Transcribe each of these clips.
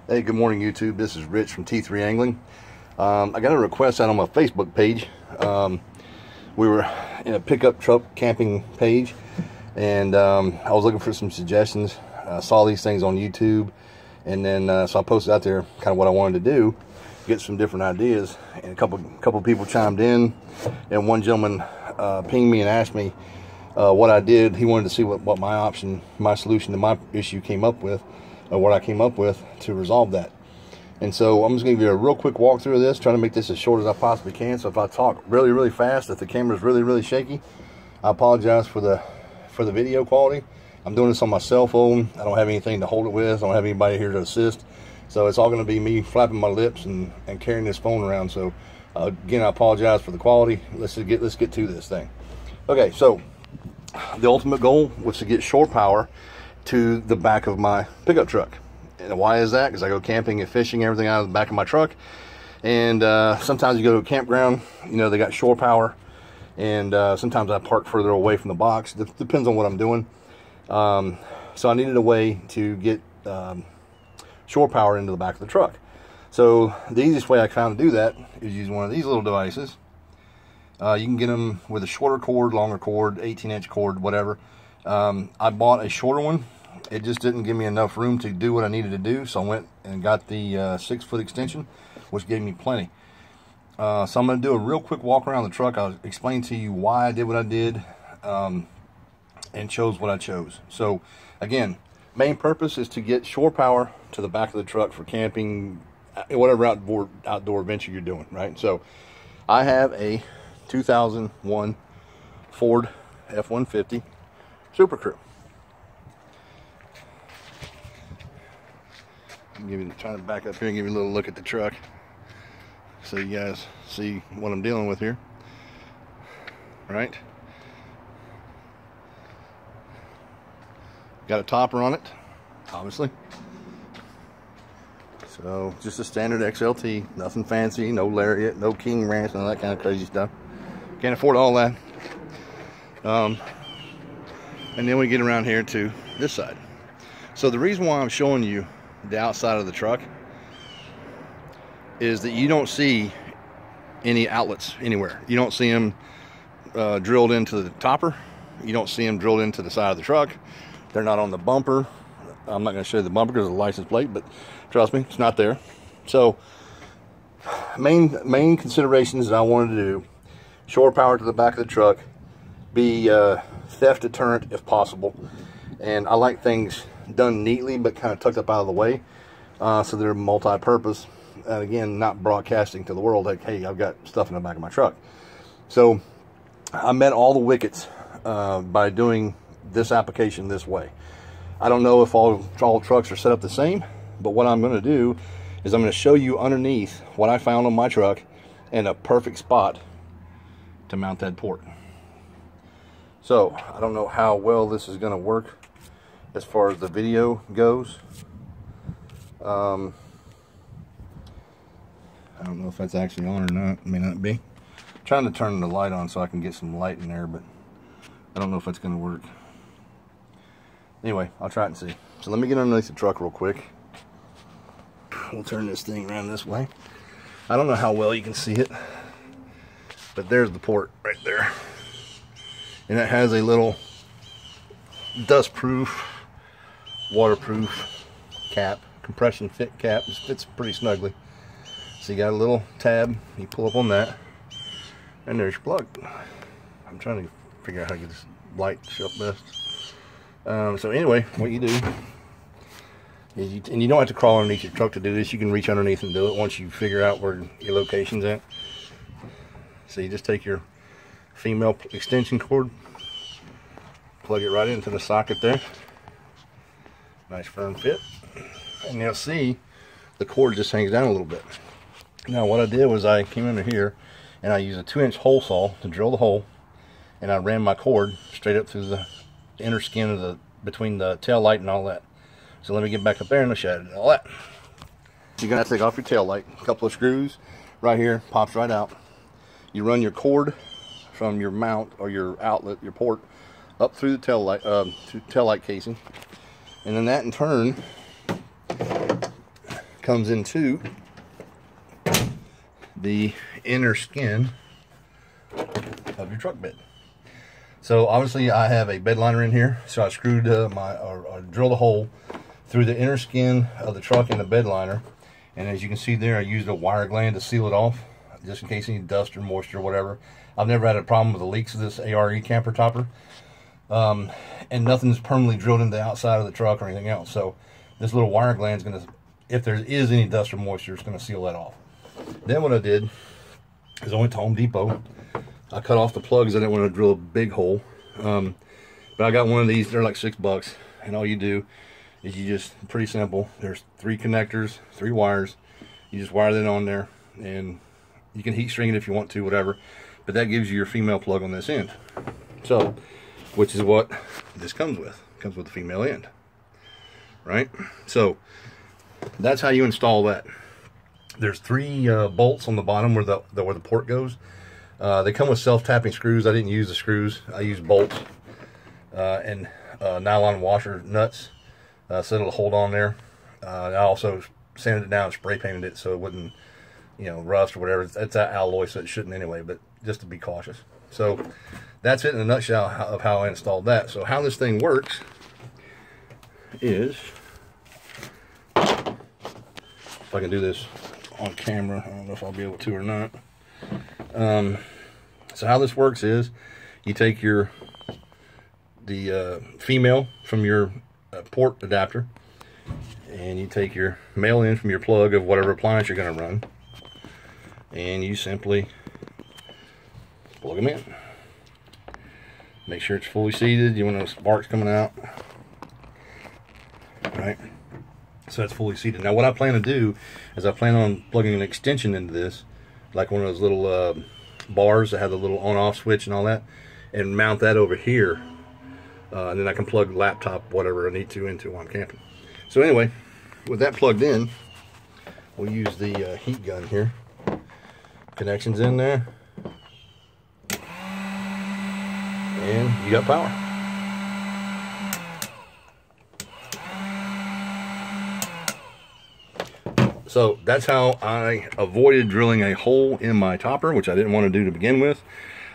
Hey, good morning YouTube. This is Rich from T3 Angling. I got a request out on my Facebook page. We were in a pickup truck camping page, and I was looking for some suggestions. I saw these things on YouTube, and then so I posted out there kind of what I wanted to do, get some different ideas, and a couple people chimed in, and one gentleman pinged me and asked me what I did. He wanted to see what my solution to my issue came up with, or what I came up with to resolve that. And so I'm just going to give you a real quick walkthrough of this, trying to make this as short as I possibly can. So if I talk really fast, if the camera's really shaky, I apologize for the video quality. I'm doing this on my cell phone. I don't have anything to hold it with. I don't have anybody here to assist. So it's all going to be me flapping my lips and carrying this phone around. So again, I apologize for the quality. Let's get to this thing. Okay, so the ultimate goal was to get shore power to the back of my pickup truck. And why is that? Because I go camping and fishing, everything out of the back of my truck. And sometimes you go to a campground, you know, they got shore power. And sometimes I park further away from the box. Depends on what I'm doing. So I needed a way to get shore power into the back of the truck. So the easiest way I found to do that is use one of these little devices. You can get them with a shorter cord, longer cord, 18-inch cord, whatever. I bought a shorter one. It just didn't give me enough room to do what I needed to do, so I went and got the 6-foot extension, which gave me plenty. So I'm going to do a real quick walk around the truck. I'll explain to you why I did what I did, and chose what I chose. So again, main purpose is to get shore power to the back of the truck for camping, whatever outdoor adventure you're doing, right? So I have a 2001 Ford F150 SuperCrew. I'm trying to back up here and give you a little look at the truck so you guys see what I'm dealing with here. Right? Got a topper on it, obviously. So just a standard XLT, nothing fancy, no lariat, no king ranch, none of that kind of crazy stuff. Can't afford all that. And then we get around here to this side. So the reason why I'm showing you the outside of the truck is that you don't see any outlets anywhere. You don't see them drilled into the topper. You don't see them drilled into the side of the truck. They're not on the bumper. I'm not going to show you the bumper because of the license plate, but trust me, it's not there. So main considerations that I wanted to do: shore power to the back of the truck, be theft deterrent if possible, and I like things done neatly but kind of tucked up out of the way, so they're multi-purpose, and again, not broadcasting to the world like, hey, I've got stuff in the back of my truck. So I met all the wickets by doing this application this way. I don't know if all trucks are set up the same, but what I'm going to do is I'm going to show you underneath what I found on my truck and a perfect spot to mount that port. So I don't know how well this is going to work as far as the video goes. I don't know if that's actually on or not. It may not be. I'm trying to turn the light on so I can get some light in there, but I don't know if that's going to work. Anyway, I'll try it and see. So let me get underneath the truck real quick. We'll turn this thing around this way. I don't know how well you can see it, but there's the port right there. And it has a little dust-proof, waterproof cap, compression fit cap. It fits pretty snugly. So you got a little tab, you pull up on that, and there's your plug. I'm trying to figure out how to get this light to show up best. So anyway, what you do is and you don't have to crawl underneath your truck to do this. You can reach underneath and do it once you figure out where your location's at. So you just take your female extension cord, plug it right into the socket there. Nice firm fit. And you'll see the cord just hangs down a little bit. Now what I did was I came under here and I used a 2-inch hole saw to drill the hole, and I ran my cord straight up through the inner skin of between the tail light and all that. So let me get back up there and I'll show you all that. You're gonna have to take off your tail light. A couple of screws right here, pops right out. You run your cord from your mount or your outlet, your port, up through the tail light casing, and then that in turn comes into the inner skin of your truck bed. So obviously I have a bedliner in here, so I screwed drilled a hole through the inner skin of the truck in the bedliner, and as you can see there, I used a wire gland to seal it off, just in case any dust or moisture or whatever. I've never had a problem with the leaks of this ARE camper topper, and nothing's permanently drilled into the outside of the truck or anything else. So this little wire gland is going to, if there is any dust or moisture, it's going to seal that off. Then what I did is I went to Home Depot. I cut off the plugs. I didn't want to drill a big hole, but I got one of these. They're like $6, and all you do is you just, pretty simple, there's 3 connectors, 3 wires. You just wire that on there, and you can heat string it if you want to, whatever, but that gives you your female plug on this end. So, which is what this comes with. It comes with the female end, right? So that's how you install that. There's 3 bolts on the bottom where the port goes. They come with self-tapping screws. I didn't use the screws. I used bolts and nylon washer nuts, so it'll hold on there. I also sanded it down and spray painted it so it wouldn't, you know, rust or whatever. It's that alloy, so it shouldn't anyway, but just to be cautious. So that's it in a nutshell of how I installed that. So how this thing works is, if I can do this on camera, I don't know if I'll be able to or not. So how this works is you take the female from your port adapter, and you take your male in from your plug of whatever appliance you're going to run, and you simply plug them in. Make sure it's fully seated. You want those sparks coming out. Right? So that's fully seated. Now what I plan to do is I plan on plugging an extension into this, like one of those little bars that have the little on-off switch and all that, and mount that over here, and then I can plug laptop, whatever I need to, into while I'm camping. So anyway, with that plugged in, we'll use the heat gun here. Connections in there, and you got power. So that's how I avoided drilling a hole in my topper, which I didn't want to do to begin with.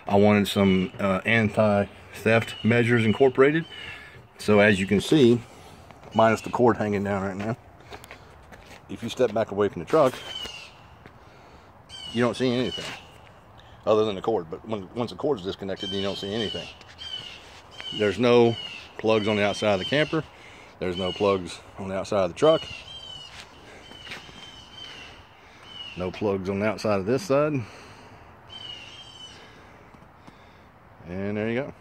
I wanted some anti-theft measures incorporated. So as you can see, minus the cord hanging down right now, if you step back away from the truck, you don't see anything other than the cord. But once the cord is disconnected, you don't see anything. There's no plugs on the outside of the camper. There's no plugs on the outside of the truck. No plugs on the outside of this side. And there you go.